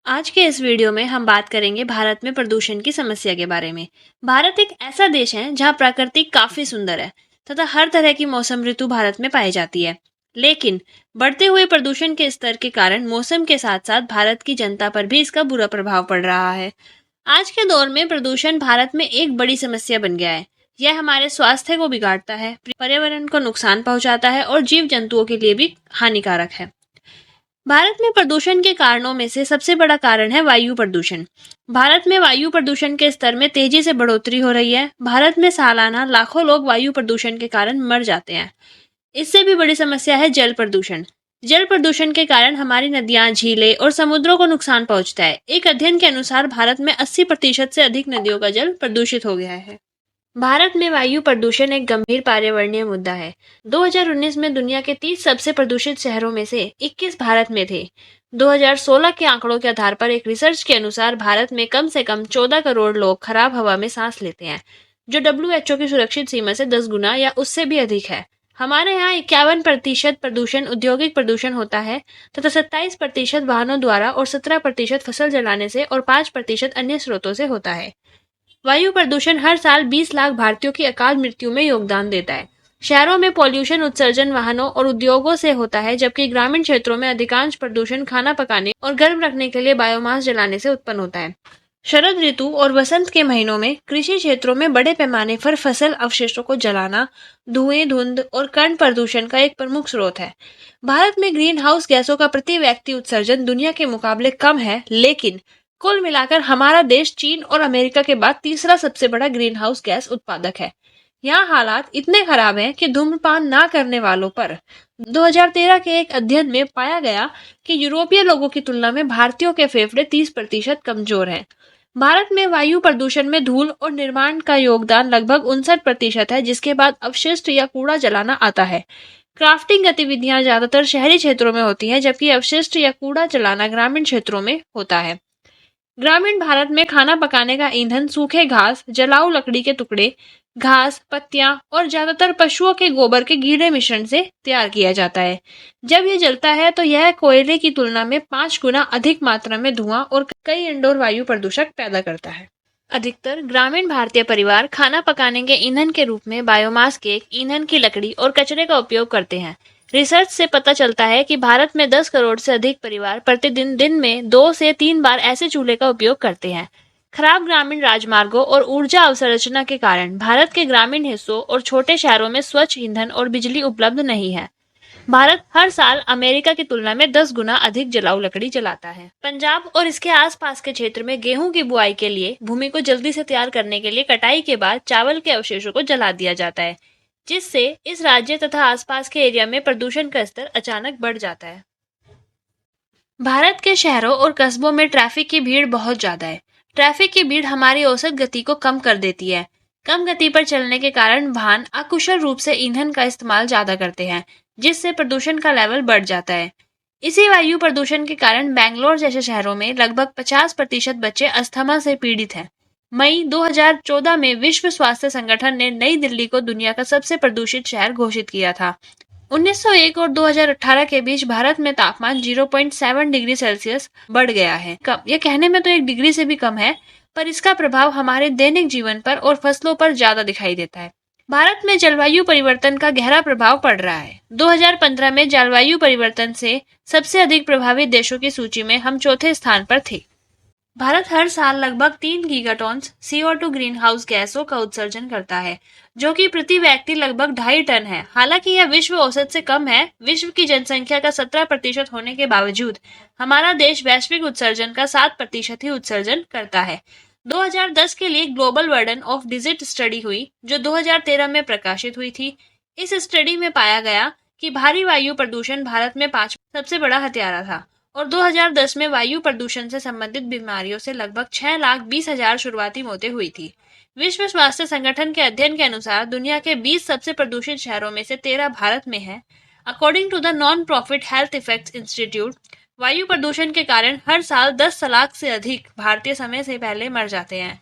आज के इस वीडियो में हम बात करेंगे भारत में प्रदूषण की समस्या के बारे में। भारत एक ऐसा देश है जहां प्रकृति काफी सुंदर है तथा हर तरह की मौसम ऋतु भारत में पाई जाती है। लेकिन बढ़ते हुए प्रदूषण के स्तर के कारण मौसम के साथ साथ भारत की जनता पर भी इसका बुरा प्रभाव पड़ रहा है। आज के दौर में प्रदूषण भारत में एक बड़ी समस्या बन गया है। यह हमारे स्वास्थ्य को बिगाड़ता है, पर्यावरण को नुकसान पहुंचाता है और जीव जंतुओं के लिए भी हानिकारक है। भारत में प्रदूषण के कारणों में से सबसे बड़ा कारण है वायु प्रदूषण। भारत में वायु प्रदूषण के स्तर में तेजी से बढ़ोतरी हो रही है। भारत में सालाना लाखों लोग वायु प्रदूषण के कारण मर जाते हैं। इससे भी बड़ी समस्या है जल प्रदूषण। जल प्रदूषण के कारण हमारी नदियां, झीलें और समुद्रों को नुकसान पहुंचता है। एक अध्ययन के अनुसार भारत में 80% से अधिक नदियों का जल प्रदूषित हो गया है। भारत में वायु प्रदूषण एक गंभीर पर्यावरणीय मुद्दा है। 2019 में दुनिया के 30 सबसे प्रदूषित शहरों में से 21 भारत में थे। 2016 के आंकड़ों के आधार पर एक रिसर्च के अनुसार भारत में कम से कम 14 करोड़ लोग खराब हवा में सांस लेते हैं, जो WHO की सुरक्षित सीमा से 10 गुना या उससे भी अधिक है। हमारे यहाँ 51% प्रदूषण औद्योगिक प्रदूषण होता है तथा 27% वाहनों द्वारा और 17% फसल जलाने से और 5% अन्य स्रोतों से होता है। वायु प्रदूषण हर साल 20 लाख भारतीयों की अकाल मृत्यु में योगदान देता है। शहरों में पॉल्यूशन उत्सर्जन वाहनों और उद्योगों से होता है, जबकि ग्रामीण क्षेत्रों में अधिकांश प्रदूषण खाना पकाने और गर्म रखने के लिए बायोमास जलाने से उत्पन्न होता है। शरद ऋतु और वसंत के महीनों में कृषि क्षेत्रों में बड़े पैमाने पर फसल अवशेषों को जलाना धुएं, धुंध और कण प्रदूषण का एक प्रमुख स्रोत है। भारत में ग्रीन हाउस गैसों का प्रति व्यक्ति उत्सर्जन दुनिया के मुकाबले कम है, लेकिन कुल मिलाकर हमारा देश चीन और अमेरिका के बाद तीसरा सबसे बड़ा ग्रीन हाउस गैस उत्पादक है। यहाँ हालात इतने खराब हैं कि धूम्रपान ना करने वालों पर 2013 के एक अध्ययन में पाया गया कि यूरोपीय लोगों की तुलना में भारतीयों के फेफड़े 30% कमजोर हैं। भारत में वायु प्रदूषण में धूल और निर्माण का योगदान लगभग 59% है, जिसके बाद अपशिष्ट या कूड़ा जलाना आता है। क्राफ्टिंग गतिविधियां ज्यादातर शहरी क्षेत्रों में होती हैं, जबकि अपशिष्ट या कूड़ा जलाना ग्रामीण क्षेत्रों में होता है। ग्रामीण भारत में खाना पकाने का ईंधन सूखे घास, जलाऊ लकड़ी के टुकड़े, घास, पत्तियां और ज्यादातर पशुओं के गोबर के गीले मिश्रण से तैयार किया जाता है। जब यह जलता है तो यह कोयले की तुलना में 5 गुना अधिक मात्रा में धुआं और कई इंडोर वायु प्रदूषक पैदा करता है। अधिकतर ग्रामीण भारतीय परिवार खाना पकाने के ईंधन के रूप में बायोमास केक, ईंधन की लकड़ी और कचरे का उपयोग करते हैं। रिसर्च से पता चलता है कि भारत में 10 करोड़ से अधिक परिवार प्रतिदिन दिन में 2 से 3 बार ऐसे चूल्हे का उपयोग करते हैं। खराब ग्रामीण राजमार्गों और ऊर्जा अवसंरचना के कारण भारत के ग्रामीण हिस्सों और छोटे शहरों में स्वच्छ ईंधन और बिजली उपलब्ध नहीं है। भारत हर साल अमेरिका की तुलना में 10 गुना अधिक जलाऊ लकड़ी जलाता है। पंजाब और इसके आसपास के क्षेत्र में गेहूं की बुआई के लिए भूमि को जल्दी से तैयार करने के लिए कटाई के बाद चावल के अवशेषों को जला दिया जाता है, जिससे इस राज्य तथा आसपास के एरिया में प्रदूषण का स्तर अचानक बढ़ जाता है। भारत के शहरों और कस्बों में ट्रैफिक की भीड़ बहुत ज्यादा है। ट्रैफिक की भीड़ हमारी औसत गति को कम कर देती है। कम गति पर चलने के कारण वाहन अकुशल रूप से ईंधन का इस्तेमाल ज्यादा करते हैं, जिससे प्रदूषण का लेवल बढ़ जाता है। इसी वायु प्रदूषण के कारण बेंगलोर जैसे शहरों में लगभग 50% बच्चे अस्थमा से पीड़ित हैं। मई 2014 में विश्व स्वास्थ्य संगठन ने नई दिल्ली को दुनिया का सबसे प्रदूषित शहर घोषित किया था। 1901 और 2018 के बीच भारत में तापमान 0.7 डिग्री सेल्सियस बढ़ गया है। यह कहने में तो 1 डिग्री से भी कम है, पर इसका प्रभाव हमारे दैनिक जीवन पर और फसलों पर ज्यादा दिखाई देता है। भारत में जलवायु परिवर्तन का गहरा प्रभाव पड़ रहा है। 2015 में जलवायु परिवर्तन से सबसे अधिक प्रभावित देशों की सूची में हम चौथे स्थान पर थे। भारत हर साल लगभग 3 गीगाटॉन CO2 ग्रीन हाउस गैसों का उत्सर्जन करता है, जो कि प्रति व्यक्ति लगभग 2.5 टन है। हालांकि यह विश्व औसत से कम है। विश्व की जनसंख्या का 17% होने के बावजूद हमारा देश वैश्विक उत्सर्जन का 7% ही उत्सर्जन करता है। 2010 के लिए global burden of disease study हुई, जो 2013 में प्रकाशित हुई थी। इस स्टडी में पाया गया कि भारी वायु प्रदूषण भारत में 5वां सबसे बड़ा हत्यारा था और 2010 में वायु प्रदूषण से संबंधित बीमारियों से लगभग 6,20,000 शुरुआती मौतें हुई थी। विश्व स्वास्थ्य संगठन के अध्ययन के अनुसार दुनिया के 20 सबसे प्रदूषित शहरों में से 13 भारत में है। According to the non profit Health Effects Institute, वायु प्रदूषण के कारण हर साल 10 लाख से अधिक भारतीय समय से पहले मर जाते हैं।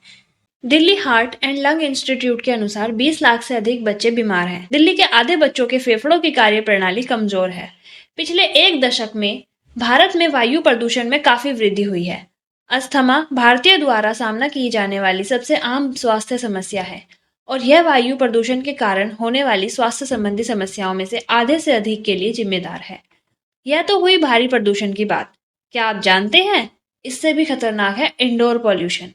Delhi heart and lung institute के अनुसार 20 लाख से अधिक बच्चे बीमार हैं। दिल्ली के आधे बच्चों के फेफड़ों की कार्यप्रणाली कमजोर है। पिछले 1 दशक में भारत में वायु प्रदूषण में काफी वृद्धि हुई है। अस्थमा भारतीय द्वारा सामना की जाने वाली सबसे आम स्वास्थ्य समस्या है और यह वायु प्रदूषण के कारण होने वाली स्वास्थ्य संबंधी समस्याओं में से आधे से अधिक के लिए जिम्मेदार है। यह तो हुई भारी प्रदूषण की बात। क्या आप जानते हैं, इससे भी खतरनाक है इंडोर पॉल्यूशन।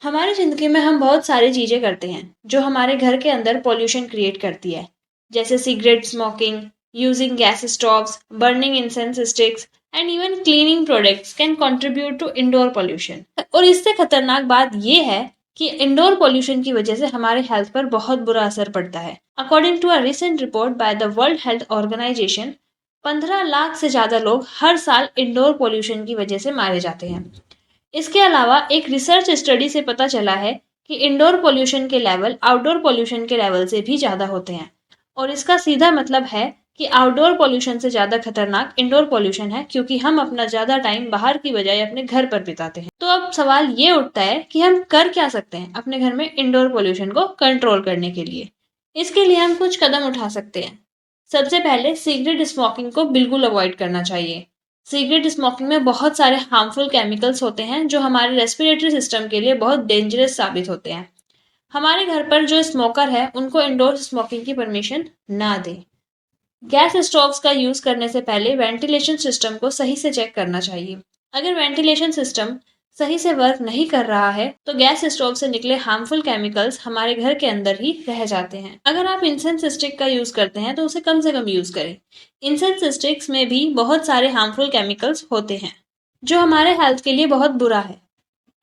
हमारी जिंदगी में हम बहुत सारी चीजें करते हैं जो हमारे घर के अंदर पॉल्यूशन क्रिएट करती है, जैसे cigarette smoking, using gas stoves, burning incense sticks and even cleaning products can contribute to indoor pollution. और इससे खतरनाक बात यह है कि इंडोर पॉल्यूशन की वजह से हमारे हेल्थ पर बहुत बुरा असर पड़ता है। According to a recent report by the World Health Organization, 15 lakh से ज्यादा लोग हर साल इंडोर पॉल्यूशन की वजह से मारे जाते हैं। इसके अलावा एक रिसर्च स्टडी से पता चला है कि इंडोर पोल्यूशन के लेवल आउटडोर पोल्यूशन के लेवल से भी ज्यादा होते हैं और इसका सीधा मतलब है कि आउटडोर पोल्यूशन से ज्यादा खतरनाक इंडोर पोल्यूशन है, क्योंकि हम अपना ज्यादा टाइम बाहर की बजाय अपने घर पर बिताते हैं। तो अब सवाल ये उठता है कि हम कर क्या सकते हैं अपने घर में इंडोर पोल्यूशन को कंट्रोल करने के लिए। इसके लिए हम कुछ कदम उठा सकते हैं। सबसे पहले सिगरेट स्मोकिंग को बिल्कुल अवॉइड करना चाहिए। सिगरेट स्मोकिंग में बहुत सारे हार्मफुल केमिकल्स होते हैं जो हमारे रेस्पिरेटरी सिस्टम के लिए बहुत डेंजरस साबित होते हैं। हमारे घर पर जो स्मोकर है उनको इंडोर स्मोकिंग की परमिशन ना दें। गैस स्टोव्स का यूज करने से पहले वेंटिलेशन सिस्टम को सही से चेक करना चाहिए। अगर वेंटिलेशन सिस्टम सही से वर्क नहीं कर रहा है तो गैस स्टोव से निकले हार्मफुल केमिकल्स हमारे घर के अंदर ही रह जाते हैं। अगर आप इंसेंस स्टिक का यूज करते हैं तो उसे कम से कम यूज करें। इंसेंस स्टिक्स में भी बहुत सारे हार्मफुल केमिकल्स होते हैं जो हमारे हेल्थ के लिए बहुत बुरा है।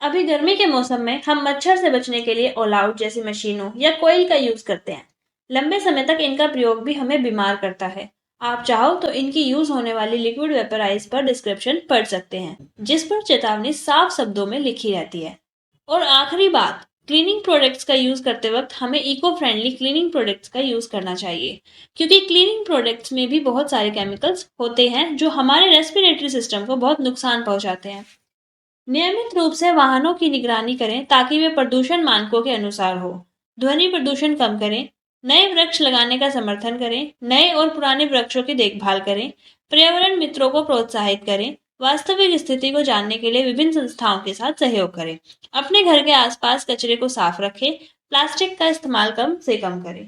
अभी गर्मी के मौसम में हम मच्छर से बचने के लिए ऑल आउट जैसी मशीनों या कोयल का यूज करते हैं। लंबे समय तक इनका प्रयोग भी हमें बीमार करता है। आप चाहो तो इनकी यूज होने वाली लिक्विड वेपराइज पर डिस्क्रिप्शन पढ़ सकते हैं, जिस पर चेतावनी साफ शब्दों में लिखी रहती है। और आखिरी बात, क्लीनिंग प्रोडक्ट्स का यूज करते वक्त हमें इको फ्रेंडली क्लीनिंग प्रोडक्ट्स का यूज करना चाहिए, क्योंकि क्लीनिंग प्रोडक्ट्स में भी बहुत सारे केमिकल्स होते हैं जो हमारे रेस्पिरेटरी सिस्टम को बहुत नुकसान पहुंचाते हैं। नियमित रूप से वाहनों की निगरानी करें ताकि वे प्रदूषण मानकों के अनुसार हो। ध्वनि प्रदूषण कम करें। नए वृक्ष लगाने का समर्थन करें। नए और पुराने वृक्षों की देखभाल करें। पर्यावरण मित्रों को प्रोत्साहित करें। वास्तविक स्थिति को जानने के लिए विभिन्न संस्थाओं के साथ सहयोग करें। अपने घर के आसपास कचरे को साफ रखें। प्लास्टिक का इस्तेमाल कम से कम करें।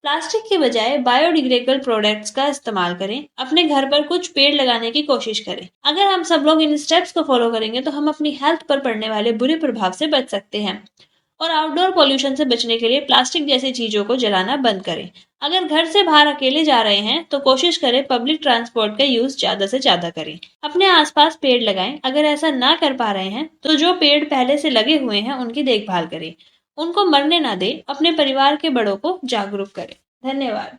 प्लास्टिक के बजाय बायोडिग्रेडेबल प्रोडक्ट्स का इस्तेमाल करें। अपने घर पर कुछ पेड़ लगाने की कोशिश करें। अगर हम सब लोग इन स्टेप्स को फॉलो करेंगे तो हम अपनी हेल्थ पर पड़ने वाले बुरे प्रभाव से बच सकते हैं। और आउटडोर पॉल्यूशन से बचने के लिए प्लास्टिक जैसी चीजों को जलाना बंद करें। अगर घर से बाहर अकेले जा रहे हैं तो कोशिश करें पब्लिक ट्रांसपोर्ट का यूज ज्यादा से ज्यादा करें। अपने आसपास पेड़ लगाएं। अगर ऐसा ना कर पा रहे हैं तो जो पेड़ पहले से लगे हुए हैं उनकी देखभाल करें। उनको मरने ना दें। अपने परिवार के बड़ों को जागरूक करें। धन्यवाद।